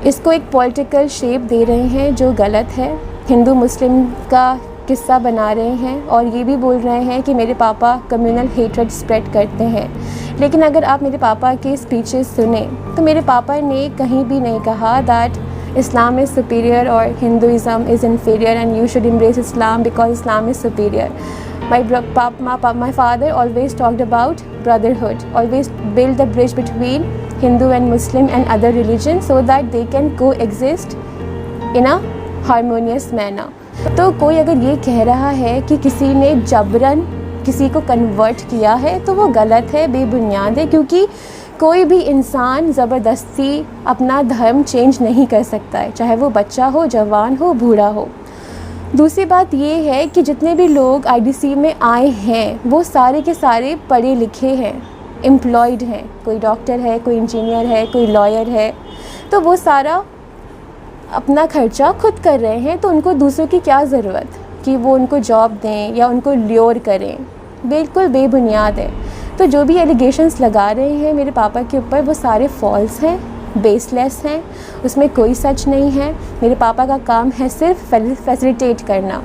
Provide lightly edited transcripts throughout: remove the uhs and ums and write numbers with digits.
इसको एक political shape दे रहे हैं जो गलत है। हिंदू मुस्लिम का किस्सा बना रहे हैं और ये भी बोल रहे हैं कि मेरे पापा कम्युनल हेट्रेड स्प्रेड करते हैं। लेकिन अगर आप मेरे पापा के स्पीचेस सुने तो मेरे पापा ने कहीं भी नहीं कहा that Islam is superior or Hinduism is inferior and you should embrace Islam because Islam is superior. My father always talked about brotherhood, always build the bridge between Hindu and Muslim and other religions so that they can coexist in a harmonious manner. तो कोई अगर ये कह रहा है कि किसी ने जबरन किसी को कन्वर्ट किया है तो वो गलत है, बेबुनियाद है, क्योंकि कोई भी इंसान ज़बरदस्ती अपना धर्म चेंज नहीं कर सकता है, चाहे वो बच्चा हो, जवान हो, बूढ़ा हो। दूसरी बात ये है कि जितने भी लोग आईडीसी में आए हैं वो सारे के सारे पढ़े लिखे हैं, एम्प्लॉयड हैं, कोई डॉक्टर है, कोई इंजीनियर है, कोई लॉयर है, तो वो सारा अपना खर्चा खुद कर रहे हैं। तो उनको दूसरों की क्या ज़रूरत कि वो उनको जॉब दें या उनको ल्योर करें, बिल्कुल बेबुनियाद है। तो जो भी एलिगेशंस लगा रहे हैं मेरे पापा के ऊपर वो सारे फॉल्स हैं, बेसलेस हैं, उसमें कोई सच नहीं है। मेरे पापा का काम है सिर्फ फैसिलिटेट करना,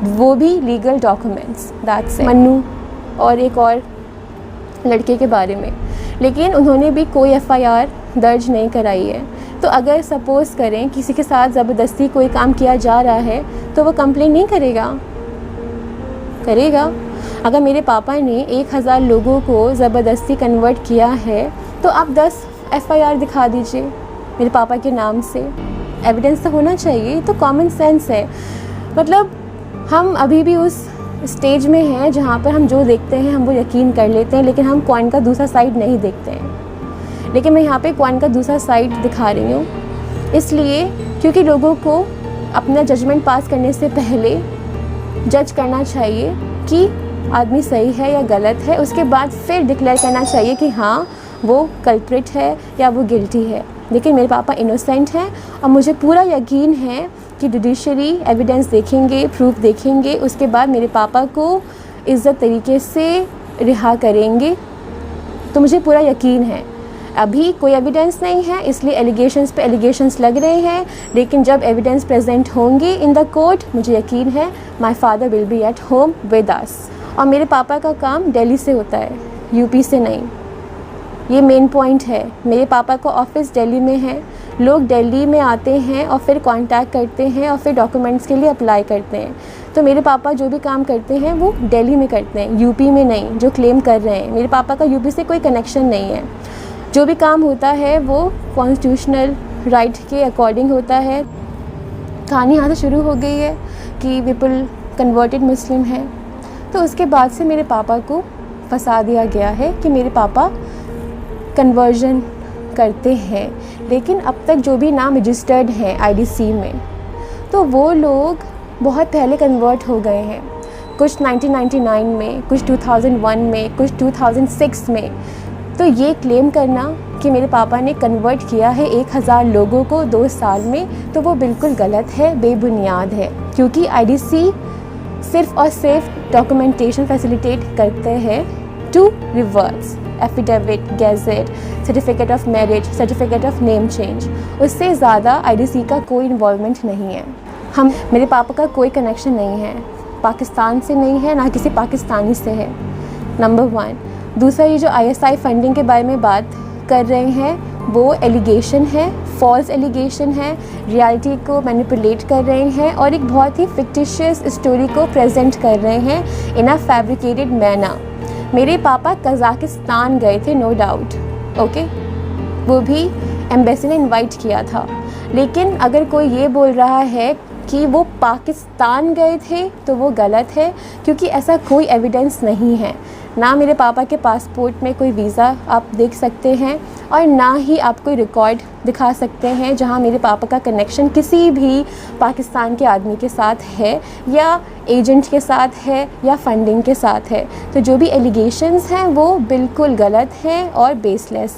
वो भी legal documents, that's it. Mannu और एक और लड़के के बारे में, लेकिन उन्होंने भी कोई एफआईआर दर्ज नहीं कराई है। तो अगर सपोज़ करें किसी के साथ ज़बरदस्ती कोई काम किया जा रहा है तो वो कंप्लेन नहीं करेगा। अगर मेरे पापा ने 1000 लोगों को ज़बरदस्ती कन्वर्ट किया है तो आप 10 एफआईआर दिखा दीजिए मेरे पापा के नाम से, एविडेंस तो होना चाहिए। तो कॉमन सेंस है। मतलब हम अभी भी उस स्टेज में हैं जहाँ पर हम जो देखते हैं हम वो यकीन कर लेते हैं, लेकिन हम कॉइन का दूसरा साइड नहीं देखते हैं। लेकिन मैं यहाँ पे कॉइन का दूसरा साइड दिखा रही हूँ, इसलिए क्योंकि लोगों को अपना जजमेंट पास करने से पहले जज करना चाहिए कि आदमी सही है या गलत है, उसके बाद फिर डिक्लेयर करना चाहिए कि हाँ वो कल्प्रिट है या वो गिल्टी है। लेकिन मेरे पापा इनोसेंट हैं और मुझे पूरा यकीन है कि जुडिशरी एविडेंस देखेंगे, प्रूफ देखेंगे, उसके बाद मेरे पापा को इज़्ज़त तरीके से रिहा करेंगे। तो मुझे पूरा यकीन है। अभी कोई एविडेंस नहीं है, इसलिए एलिगेशंस पे एलिगेशंस लग रहे हैं, लेकिन जब एविडेंस प्रेजेंट होंगे इन द कोर्ट मुझे यकीन है my father will be at home with us. और मेरे पापा का काम दिल्ली से होता है, यूपी से नहीं। ये मेन पॉइंट है। मेरे पापा का ऑफिस दिल्ली में है, लोग दिल्ली में आते हैं और फिर कांटेक्ट करते हैं और फिर डॉक्यूमेंट्स के लिए अप्लाई करते हैं। तो मेरे पापा जो भी काम करते हैं वो दिल्ली में करते हैं, यूपी में नहीं, जो क्लेम कर रहे हैं। मेरे पापा का यूपी से कोई कनेक्शन नहीं है। जो भी काम होता है वो कॉन्स्टिट्यूशनल राइट के अकॉर्डिंग होता है। कहानी यहाँ से शुरू हो गई है कि विपुल कन्वर्टेड मुस्लिम है, तो उसके बाद से मेरे पापा को फंसा दिया गया है कि मेरे पापा कन्वर्जन करते हैं। लेकिन अब तक जो भी नाम रजिस्टर्ड हैं आईडीसी में, तो वो लोग बहुत पहले कन्वर्ट हो गए हैं। कुछ 1999 में, कुछ 2001 में, कुछ 2006 में। तो ये क्लेम करना कि मेरे पापा ने कन्वर्ट किया है 1000 लोगों को 2 साल में, तो वो बिल्कुल गलत है, बेबुनियाद है। क्योंकि आईडीसी सिर्फ और सिर्फ डॉक्यूमेंटेशन फैसिलिटेट करते हैं divorce, affidavit, gazette, certificate of marriage, certificate of name change. उससे ज़्यादा आईडीसी का कोई इन्वॉल्वमेंट नहीं है। मेरे पापा का कोई कनेक्शन नहीं है, पाकिस्तान से नहीं है, ना किसी पाकिस्तानी से है, नंबर 1। दूसरा, ये जो आईएसआई फंडिंग के बारे में बात कर रहे हैं वो एलिगेशन है, फॉल्स एलिगेशन है, रियलिटी को मैनिपुलेट कर रहे हैं और एक बहुत ही फिक्टिशियस स्टोरी को प्रेजेंट कर रहे हैं इन अ फैब्रिकेटेड मैनर। मेरे पापा कज़ाकिस्तान गए थे, नो डाउट, ओके, वो भी एम्बेसी ने इनवाइट किया था। लेकिन अगर कोई ये बोल रहा है कि वो पाकिस्तान गए थे तो वो गलत है, क्योंकि ऐसा कोई एविडेंस नहीं है। ना मेरे पापा के पासपोर्ट में कोई वीज़ा आप देख सकते हैं और ना ही आप कोई रिकॉर्ड दिखा सकते हैं जहां मेरे पापा का कनेक्शन किसी भी पाकिस्तान के आदमी के साथ है या एजेंट के साथ है या फंडिंग के साथ है। तो जो भी एलिगेशंस हैं वो बिल्कुल गलत हैं और बेसलेस।